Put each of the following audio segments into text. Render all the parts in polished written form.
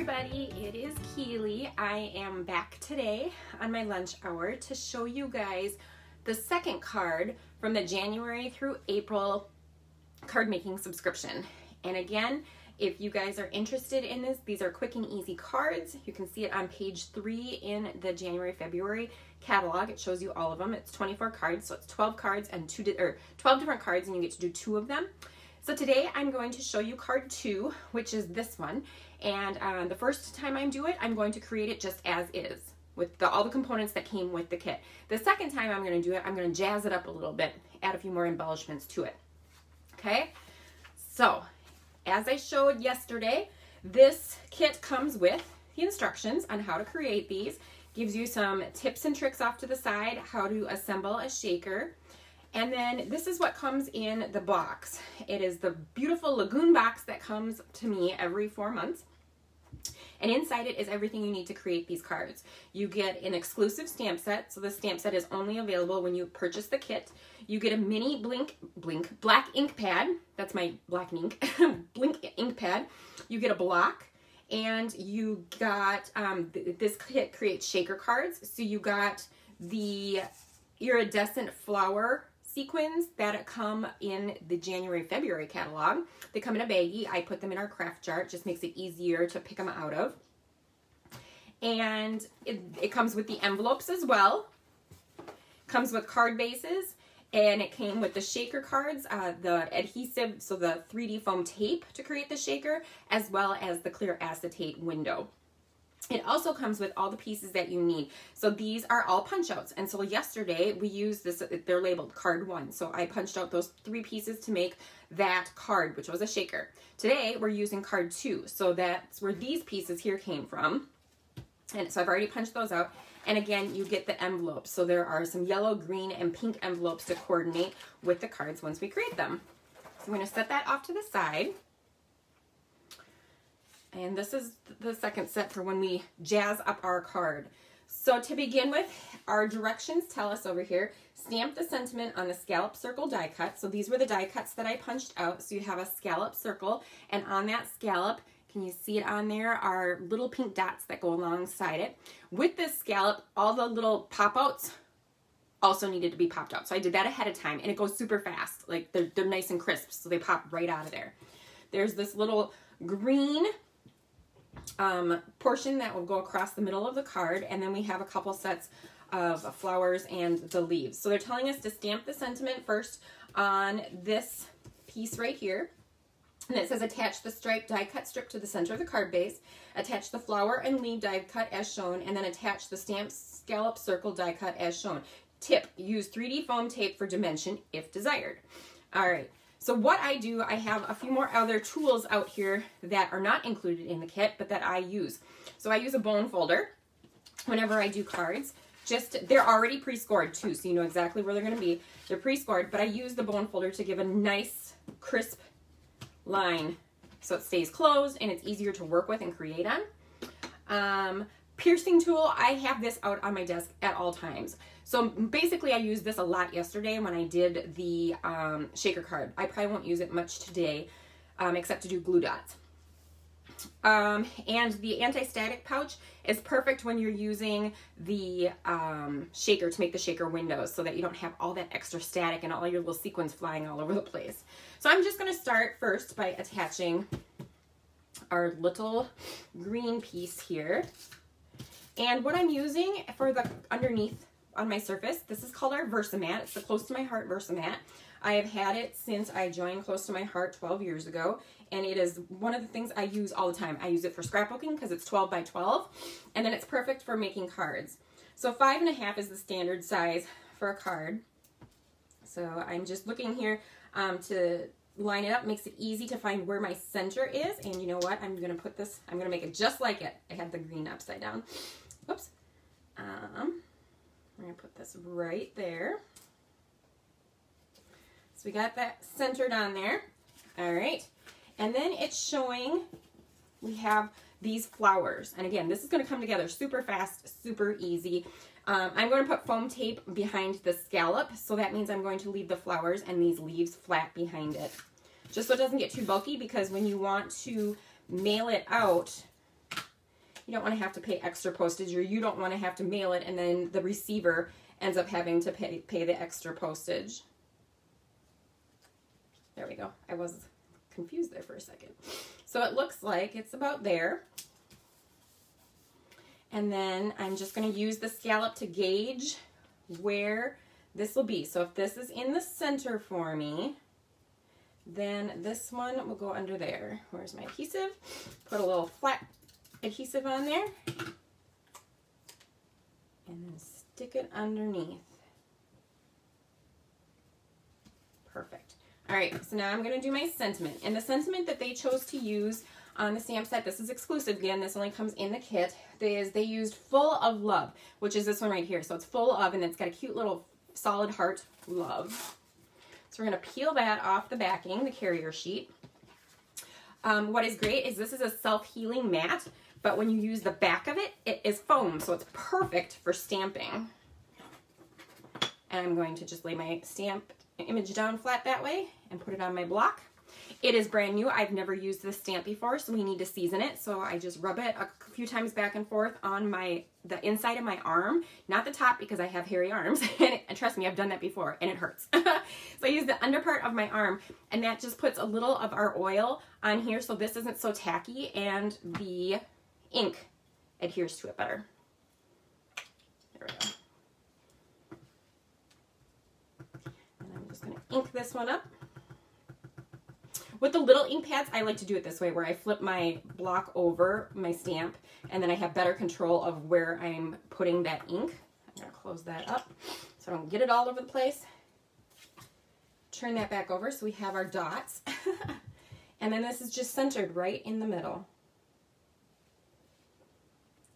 everybody, it is Keely. I am back today on my lunch hour to show you guys the second card from the January through April card making subscription. And again, if you guys are interested in this, these are quick and easy cards. You can see it on page 3 in the January-February catalog. It shows you all of them. It's 24 cards, so it's 12 cards and 12 different cards, and you get to do 2 of them. So today I'm going to show you card 2, which is this one. And the first time I do it, I'm going to create it just as is with all the components that came with the kit. The second time I'm going to do it, I'm going to jazz it up a little bit, add a few more embellishments to it. Okay, so as I showed yesterday, this kit comes with the instructions on how to create these, gives you some tips and tricks off to the side, how to assemble a shaker. And then this is what comes in the box. It is the beautiful Lagoon box that comes to me every 4 months. And inside it is everything you need to create these cards. You get an exclusive stamp set. So the stamp set is only available when you purchase the kit. You get a mini black ink pad. That's my black ink, blink ink pad. You get a block. And you got, this kit creates shaker cards. So you got the iridescent flower sequins that come in the January-February catalog. They come in a baggie. I put them in our craft jar. It just makes it easier to pick them out of. And it comes with the envelopes as well. Comes with card bases. And it came with the shaker cards, the adhesive, so the 3D foam tape to create the shaker, as well as the clear acetate window. It also comes with all the pieces that you need. So these are all punch outs. And so yesterday we used this, they're labeled card 1. So I punched out those 3 pieces to make that card, which was a shaker. Today we're using card 2. So that's where these pieces here came from. And so I've already punched those out. And again, you get the envelopes. So there are some yellow, green, and pink envelopes to coordinate with the cards once we create them. So I'm going to set that off to the side. And this is the second set for when we jazz up our card. So to begin with, our directions tell us over here, stamp the sentiment on the scallop circle die cut. So these were the die cuts that I punched out. So you have a scallop circle, and on that scallop, can you see it on there, are little pink dots that go alongside it. With this scallop, all the little pop-outs also needed to be popped out. So I did that ahead of time, and it goes super fast. Like they're nice and crisp, so they pop right out of there. There's this little green portion that will go across the middle of the card, and then we have a couple sets of flowers and the leaves. So they're telling us to stamp the sentiment first on this piece right here, and it says attach the striped die cut strip to the center of the card base, attach the flower and leaf die cut as shown, and then attach the stamped scallop circle die cut as shown. Tip, use 3D foam tape for dimension if desired. All right. So what I do, I have a few more other tools out here that are not included in the kit, but that I use. So I use a bone folder whenever I do cards. They're already pre-scored too, so you know exactly where they're going to be. They're pre-scored, but I use the bone folder to give a nice, crisp line so it stays closed and it's easier to work with and create on. Piercing tool, I have this out on my desk at all times. So basically I used this a lot yesterday when I did the shaker card. I probably won't use it much today except to do glue dots. And the anti-static pouch is perfect when you're using the shaker to make the shaker windows so that you don't have all that extra static and all your little sequins flying all over the place. So I'm just going to start first by attaching our little green piece here. And what I'm using for the underneath on my surface, this is called our Versamat. It's the Close to My Heart Versamat. I have had it since I joined Close to My Heart 12 years ago, and it is one of the things I use all the time. I use it for scrapbooking because it's 12 by 12, and then it's perfect for making cards. So 5.5 is the standard size for a card. So I'm just looking here to line it up. Makes it easy to find where my center is, and you know what? I'm going to put this, I'm going to make it just like it. I had the green upside down. Whoops. I'm going to put this right there. So we got that centered on there. All right. And then it's showing we have these flowers. And again, this is going to come together super fast, super easy. I'm going to put foam tape behind the scallop. So that means I'm going to leave the flowers and these leaves flat behind it. Just so it doesn't get too bulky, because when you want to mail it out, You don't want to have to pay extra postage, or you don't want to have to mail it and then the receiver ends up having to pay the extra postage. There we go. I was confused there for a second. So it looks like it's about there. And then I'm just going to use the scallop to gauge where this will be. So if this is in the center for me, then this one will go under there. Where's my adhesive? Put a little flat adhesive on there. And then stick it underneath. Perfect. All right, so now I'm going to do my sentiment. And the sentiment that they chose to use on the stamp set, this is exclusive again, this only comes in the kit, is they used Full of Love, which is this one right here. So it's full of, and it's got a cute little solid heart, love. So we're going to peel that off the backing, the carrier sheet. What is great is this is a self-healing mat, but when you use the back of it, it is foam, so it's perfect for stamping. And I'm going to just lay my stamp image down flat that way and put it on my block. It is brand new. I've never used this stamp before, so we need to season it. So I just rub it a few times back and forth on the inside of my arm, not the top because I have hairy arms. And trust me, I've done that before and it hurts. So I use the under part of my arm, and that just puts a little of our oil on here so this isn't so tacky and the ink adheres to it better. There we go. Going to ink this one up. With the little ink pads, I like to do it this way, where I flip my block over my stamp, and then I have better control of where I'm putting that ink. I'm going to close that up so I don't get it all over the place. Turn that back over so we have our dots. And then this is just centered right in the middle.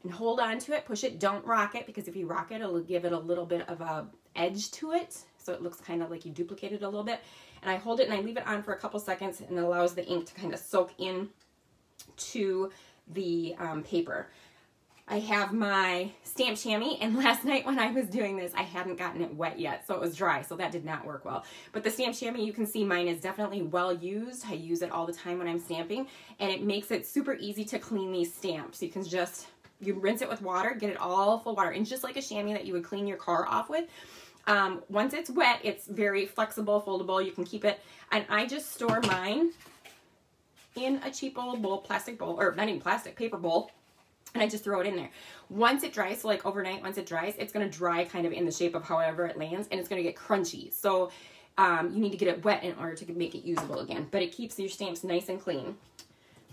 And hold on to it, push it, don't rock it, because if you rock it, it'll give it a little bit of a edge to it. So it looks kind of like you duplicated it a little bit. And I hold it and I leave it on for a couple seconds, and it allows the ink to kind of soak in to the paper. I have my stamp chamois, and last night when I was doing this, I hadn't gotten it wet yet, so it was dry, so that did not work well. But the stamp chamois, you can see mine is definitely well used. I use it all the time when I'm stamping, and it makes it super easy to clean these stamps. You can just, you rinse it with water, get it all full of water, and just like a chamois that you would clean your car off with. Once it's wet, it's very flexible, foldable. You can keep it, and I just store mine in a cheap old bowl, plastic bowl, or not even plastic, paper bowl, and I just throw it in there. Once it dries, so like overnight, once it dries, it's going to dry kind of in the shape of however it lands, and it's going to get crunchy. So you need to get it wet in order to make it usable again, but it keeps your stamps nice and clean.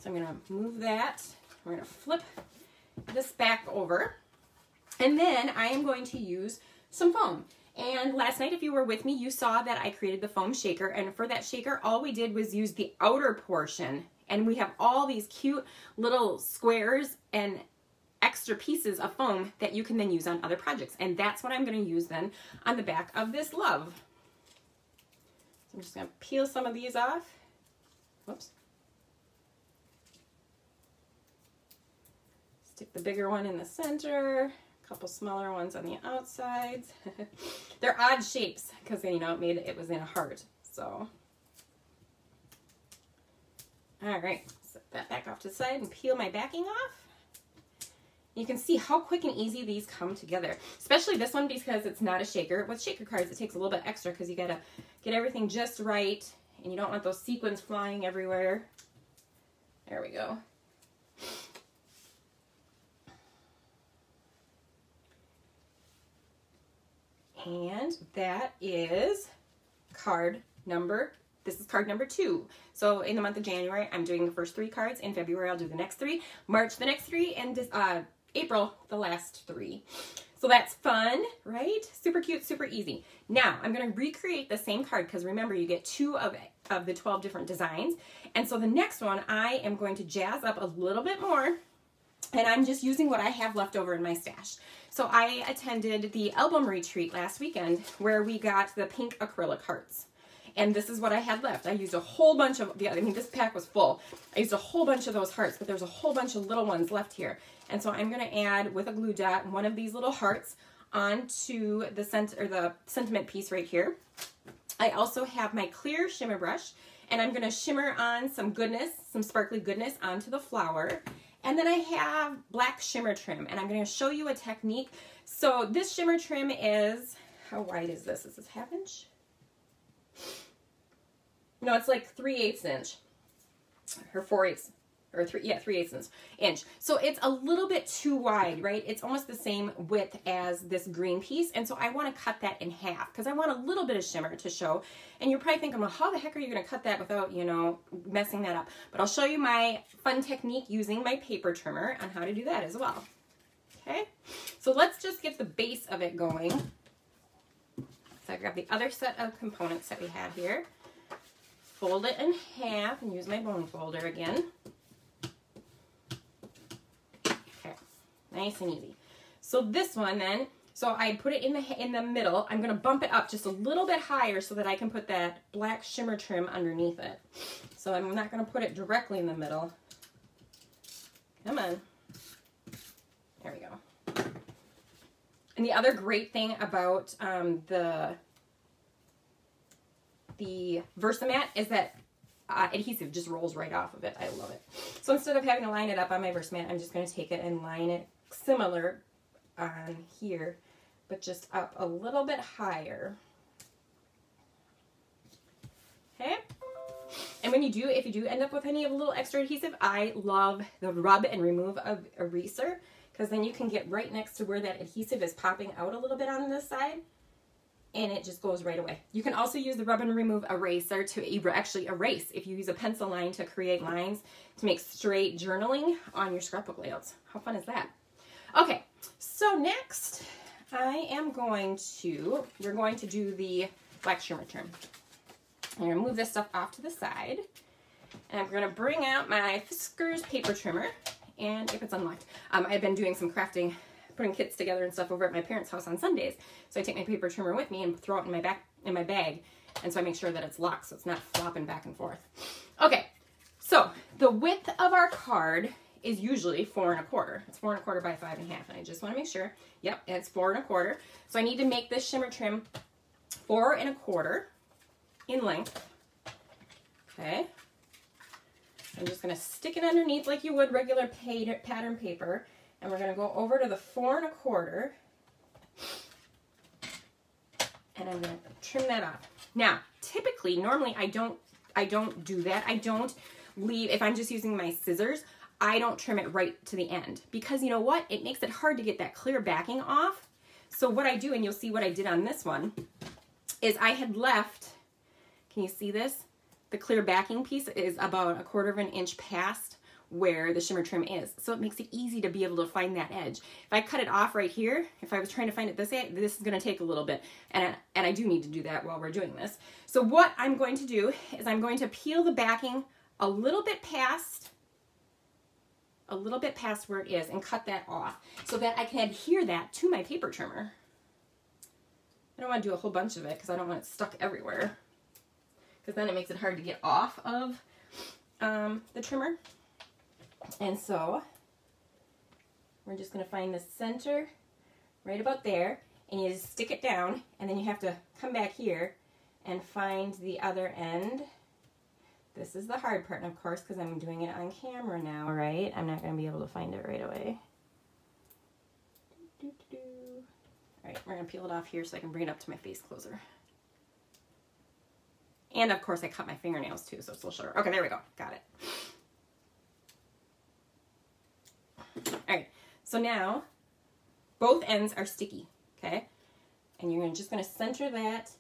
So I'm going to move that. We're going to flip this back over, and then I am going to use some foam. And last night, if you were with me, you saw that I created the foam shaker. And for that shaker, all we did was use the outer portion. And we have all these cute little squares and extra pieces of foam that you can then use on other projects. And that's what I'm going to use then on the back of this love. So I'm just going to peel some of these off. Whoops. Stick the bigger one in the center. Couple smaller ones on the outsides. They're odd shapes because, you know, it was in a heart. So, all right, set that back off to the side and peel my backing off. You can see how quick and easy these come together, especially this one because it's not a shaker. With shaker cards, it takes a little bit extra because you gotta get everything just right, and you don't want those sequins flying everywhere. There we go. And that is card number, this is card number 2. So in the month of January, I'm doing the first 3 cards. In February, I'll do the next 3. March, the next 3. And April, the last 3. So that's fun, right? Super cute, super easy. Now, I'm going to recreate the same card because remember, you get 2 of the 12 different designs. And so the next one, I am going to jazz up a little bit more. And I'm just using what I have left over in my stash. So I attended the album retreat last weekend where we got the Pink Acrylic Hearts. And this is what I had left. I used a whole bunch of, I mean, this pack was full. I used a whole bunch of those hearts, but there's a whole bunch of little ones left here. And so I'm going to add, with a glue dot, one of these little hearts onto the sentiment piece right here. I also have my Clear Shimmer Brush, and I'm going to shimmer on some goodness, some sparkly goodness onto the flower. And then I have black shimmer trim, and I'm going to show you a technique. So this shimmer trim is, how wide is this? Is this 1/2 inch? No, it's like 3/8 inch, or 4/8, or 3/8 inch. So it's a little bit too wide, right? It's almost the same width as this green piece, and so I want to cut that in half because I want a little bit of shimmer to show. And you're probably thinking, well, how the heck are you going to cut that without, you know, messing that up? But I'll show you my fun technique using my paper trimmer on how to do that as well. Okay, so let's just get the base of it going. So I grab the other set of components that we have here, fold it in half, and use my bone folder again. Okay, nice and easy. So this one then, so I put it in the middle. I'm going to bump it up just a little bit higher so that I can put that black shimmer trim underneath it. So I'm not going to put it directly in the middle. Come on. There we go. And the other great thing about the Versamat is that adhesive just rolls right off of it. I love it. So instead of having to line it up on my Versamat, I'm just going to take it and line it similar on here, but just up a little bit higher. Okay. And when you do, if you do end up with any of a little extra adhesive, I love the rub and remove of eraser, because then you can get right next to where that adhesive is popping out a little bit on this side, and it just goes right away. You can also use the rub and remove eraser to actually erase if you use a pencil line to create lines to make straight journaling on your scrapbook layouts. How fun is that? Okay, so next we're going to do the black shimmer trim. I'm going to move this stuff off to the side, and I'm going to bring out my Fiskars paper trimmer, and if it's unlocked, I've been doing some crafting, putting kits together and stuff over at my parents' house on Sundays, so I take my paper trimmer with me and throw it in my bag, and so I make sure that it's locked so it's not flopping back and forth. Okay, so the width of our card is usually 4 1/4. It's 4 1/4 by 5 1/2, and I just want to make sure, yep, it's 4 1/4. So I need to make this shimmer trim 4 1/4 in length. Okay, I'm just going to stick it underneath like you would regular pattern paper, and we're going to go over to the 4 1/4, and I'm going to trim that off. Now, typically, normally I don't do that. I don't leave, if I'm just using my scissors, I don't trim it right to the end, because you know what? It makes it hard to get that clear backing off. So what I do, and you'll see what I did on this one, is I had left, can you see this? The clear backing piece is about 1/4 inch past where the shimmer trim is. So it makes it easy to be able to find that edge. If I cut it off right here, if I was trying to find it this way, this is going to take a little bit. And I do need to do that while we're doing this. So what I'm going to do is I'm going to peel the backing a little bit past where it is and cut that off so that I can adhere that to my paper trimmer. I don't want to do a whole bunch of it because I don't want it stuck everywhere, because then it makes it hard to get off of the trimmer. And so we're just going to find the center right about there, and you just stick it down, and then you have to come back here and find the other end. This is the hard part, and of course, because I'm doing it on camera now, right? I'm not going to be able to find it right away. All right, we're going to peel it off here so I can bring it up to my face closer. And of course, I cut my fingernails too, so it's a little shorter. Okay, there we go. Got it. All right, so now both ends are sticky, okay? And you're just going to center that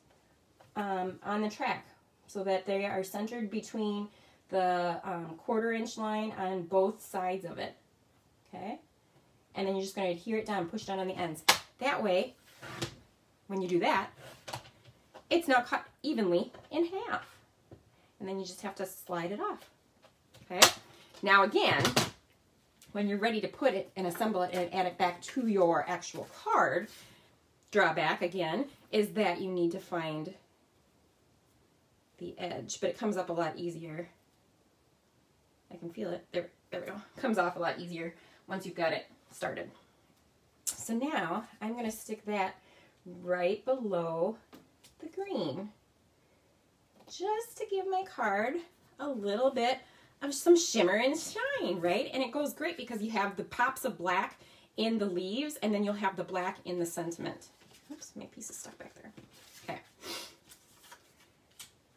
on the track so that they are centered between the 1/4 inch line on both sides of it, okay? And then you're just going to adhere it down, push down on the ends. That way, when you do that, it's now cut evenly in half. And then you just have to slide it off, okay? Now again, when you're ready to put it and assemble it and add it back to your actual card, drawback again is that you need to find the edge, but it comes up a lot easier. I can feel it. There we go. Comes off a lot easier once you've got it started. So now I'm going to stick that right below the green, just to give my card a little bit of some shimmer and shine, right? And it goes great because you have the pops of black in the leaves, and then you'll have the black in the sentiment. Oops, my piece is stuck back there. Okay.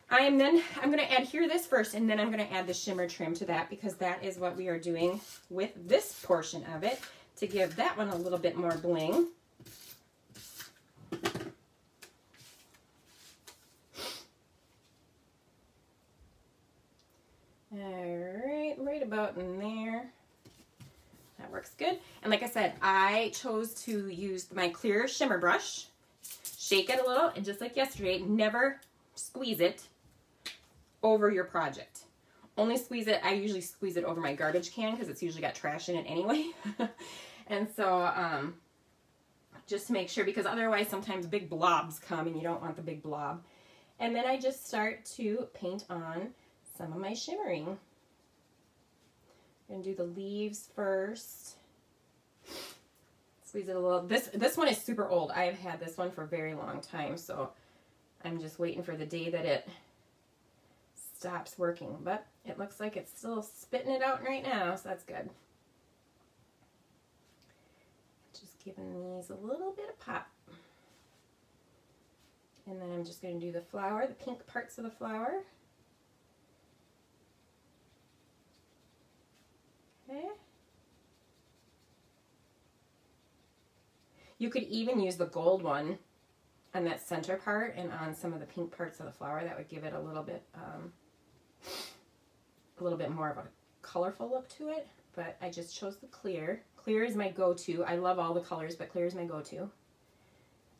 I'm going to adhere this first, and then I'm going to add the shimmer trim to that, because that is what we are doing with this portion of it, to give that one a little bit more bling. Alright, right about in there. That works good. And like I said, I chose to use my Clear Shimmer Brush. Shake it a little, and just like yesterday, never squeeze it over your project. Only squeeze it, I usually squeeze it over my garbage can because it's usually got trash in it anyway. And so, just to make sure, because otherwise sometimes big blobs come and you don't want the big blob. And then I just start to paint on some of my shimmering. I'm going to do the leaves first. Squeeze it a little. This one is super old. I've had this one for a very long time, so I'm just waiting for the day that it stops working. But it looks like it's still spitting it out right now, so that's good. Just giving these a little bit of pop. And then I'm just going to do the flower, the pink parts of the flower. Okay. You could even use the gold one on that center part and on some of the pink parts of the flower. That would give it a little bit more of a colorful look to it. But I just chose the clear. Clear is my go-to. I love all the colors, but clear is my go-to.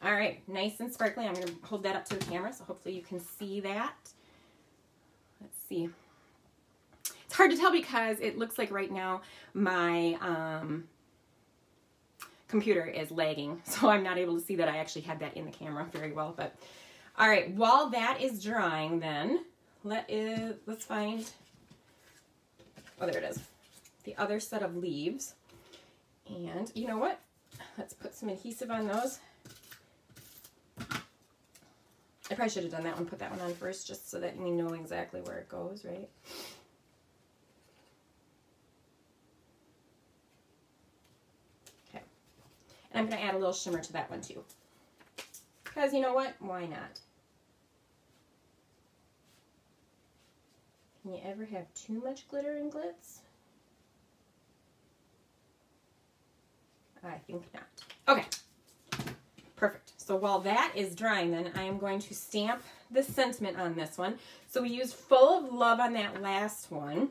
All right, nice and sparkly. I'm going to hold that up to the camera, so hopefully you can see that. Let's see. It's hard to tell because it looks like right now my computer is lagging, so I'm not able to see that I actually had that in the camera very well. But all right, while that is drying, then let's find, oh, there it is, the other set of leaves. And you know what? Let's put some adhesive on those. I probably should have done that one, put that one on first, just so that we know exactly where it goes, right? Okay. And I'm going to add a little shimmer to that one too. Because you know what? Why not? Can you ever have too much glitter and glitz? I think not. Okay. Perfect. So while that is drying, then I am going to stamp the sentiment on this one. So we used Full of Love on that last one.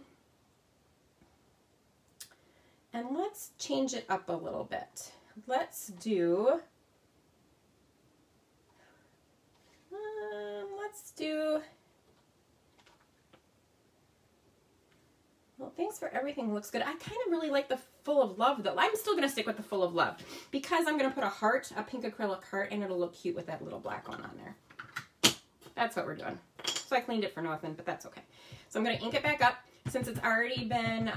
And let's change it up a little bit. Let's do, well, thanks for everything, looks good. I kind of really like the Full of Love though. I'm still going to stick with the Full of Love because I'm going to put a heart, a pink acrylic heart, and it'll look cute with that little black one on there. That's what we're doing. So I cleaned it for nothing, but that's okay. So I'm going to ink it back up since it's already been,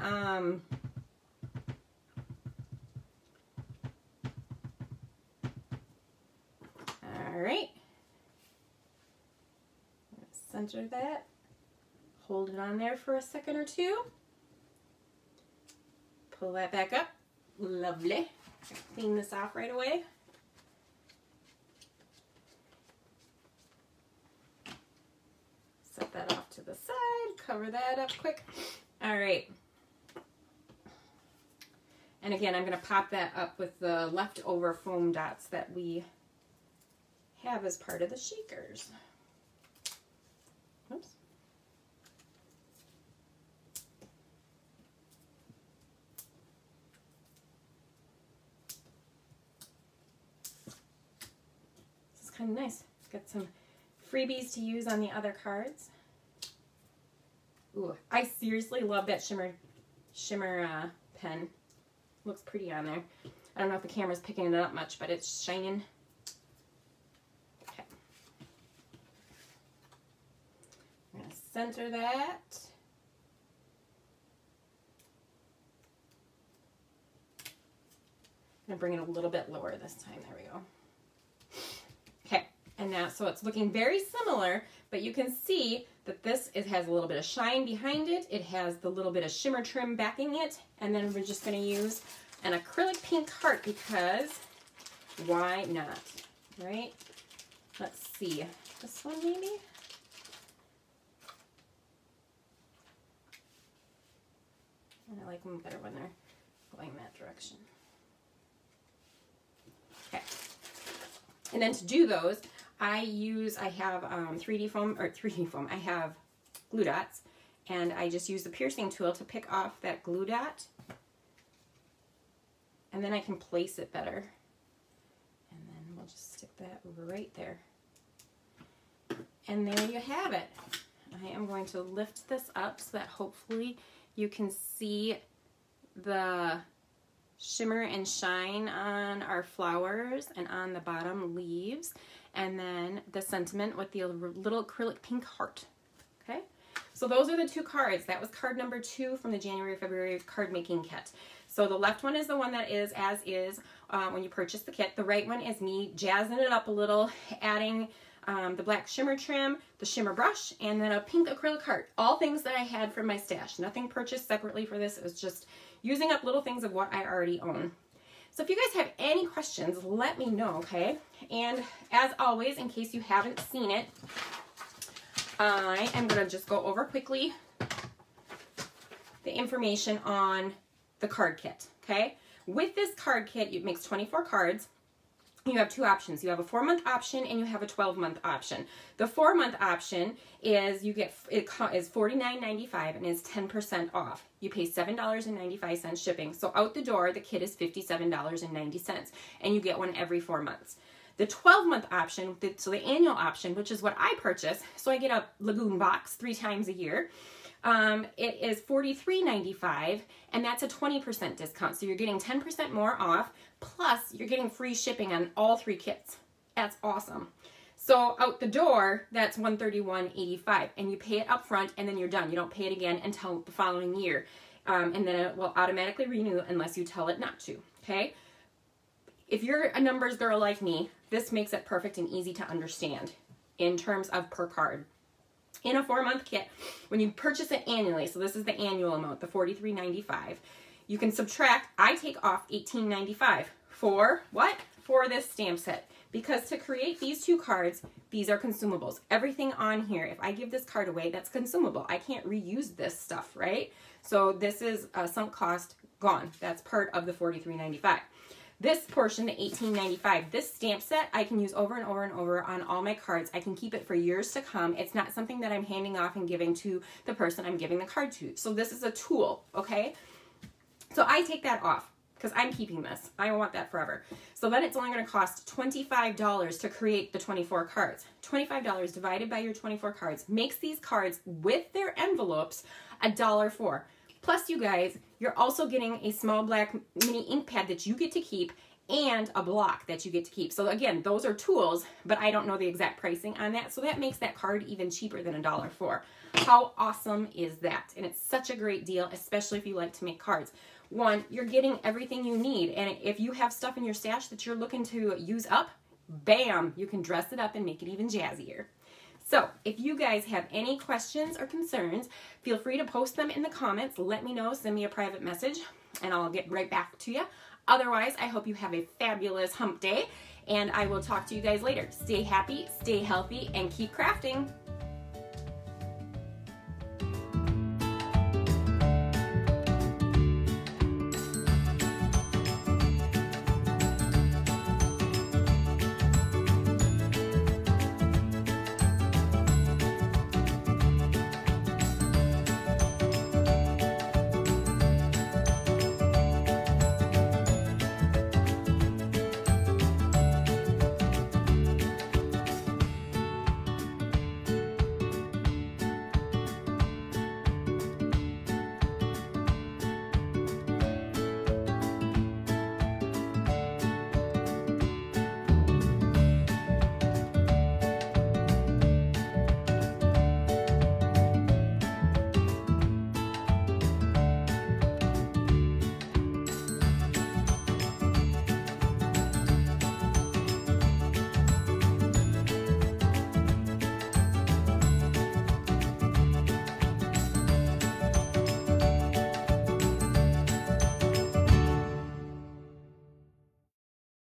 all right. Center that. Hold it on there for a second or two. Pull that back up. Lovely. Clean this off right away. Set that off to the side. Cover that up quick. All right. And again, I'm going to pop that up with the leftover foam dots that we have as part of the shakers. Oops. This is kind of nice. Got some freebies to use on the other cards. Ooh, I seriously love that shimmer pen. Looks pretty on there. I don't know if the camera's picking it up much, but it's shining. Okay. I'm going to center that. I'm going to bring it a little bit lower this time. There we go. Okay. And now, so it's looking very similar, but you can see that this has a little bit of shine behind it. It has the little bit of shimmer trim backing it, and then we're just going to use an acrylic pink heart because why not, right? Let's see, this one maybe? I like them better when they're going that direction. Okay. And then to do those, I have 3D foam, I have glue dots, and I just use the piercing tool to pick off that glue dot, and then I can place it better. And then we'll just stick that right there. And there you have it. I am going to lift this up so that hopefully you can see the shimmer and shine on our flowers and on the bottom leaves, and then the sentiment with the little acrylic pink heart. Okay, so those are the two cards. That was card number 2 from the January-February card making kit. So the left one is the one that is as is when you purchase the kit. The right one is me jazzing it up a little, adding the black shimmer trim, the shimmer brush, and then a pink acrylic heart. All things that I had from my stash. Nothing purchased separately for this. It was just using up little things of what I already own. So if you guys have any questions, let me know, okay? And as always, in case you haven't seen it, I am going to just go over quickly the information on the card kit, okay? With this card kit, it makes 24 cards. You have 2 options. You have a 4-month option and you have a 12-month option. The 4-month option is is $49.95 and is 10% off. You pay $7.95 shipping. So out the door, the kit is $57.90, and you get one every 4 months. The 12-month option, so the annual option, which is what I purchase, so I get a Lagoon box 3 times a year. It is $43.95, and that's a 20% discount. So you're getting 10% more off, plus you're getting free shipping on all 3 kits. That's awesome. So out the door, that's $131.85, and you pay it up front, and then you're done. You don't pay it again until the following year, and then it will automatically renew unless you tell it not to, okay? If you're a numbers girl like me, this makes it perfect and easy to understand in terms of per card. In a 4-month kit, when you purchase it annually, so this is the annual amount, the $43.95, you can subtract, I take off $18.95 for what? For this stamp set. Because to create these 2 cards, these are consumables. Everything on here, if I give this card away, that's consumable. I can't reuse this stuff, right? So this is a sunk cost gone. That's part of the $43.95. This portion, the $18.95, this stamp set, I can use over and over and over on all my cards. I can keep it for years to come. It's not something that I'm handing off and giving to the person I'm giving the card to. So this is a tool, okay? So I take that off because I'm keeping this. I want that forever. So then it's only going to cost $25 to create the 24 cards. $25 divided by your 24 cards makes these cards with their envelopes $1.04. Plus, you guys, you're also getting a small black mini ink pad that you get to keep and a block that you get to keep. So again, those are tools, but I don't know the exact pricing on that. So that makes that card even cheaper than $1.04. How awesome is that? And it's such a great deal, especially if you like to make cards. One, you're getting everything you need. And if you have stuff in your stash that you're looking to use up, bam, you can dress it up and make it even jazzier. So if you guys have any questions or concerns, feel free to post them in the comments. Let me know, send me a private message, and I'll get right back to you. Otherwise, I hope you have a fabulous hump day, and I will talk to you guys later. Stay happy, stay healthy, and keep crafting.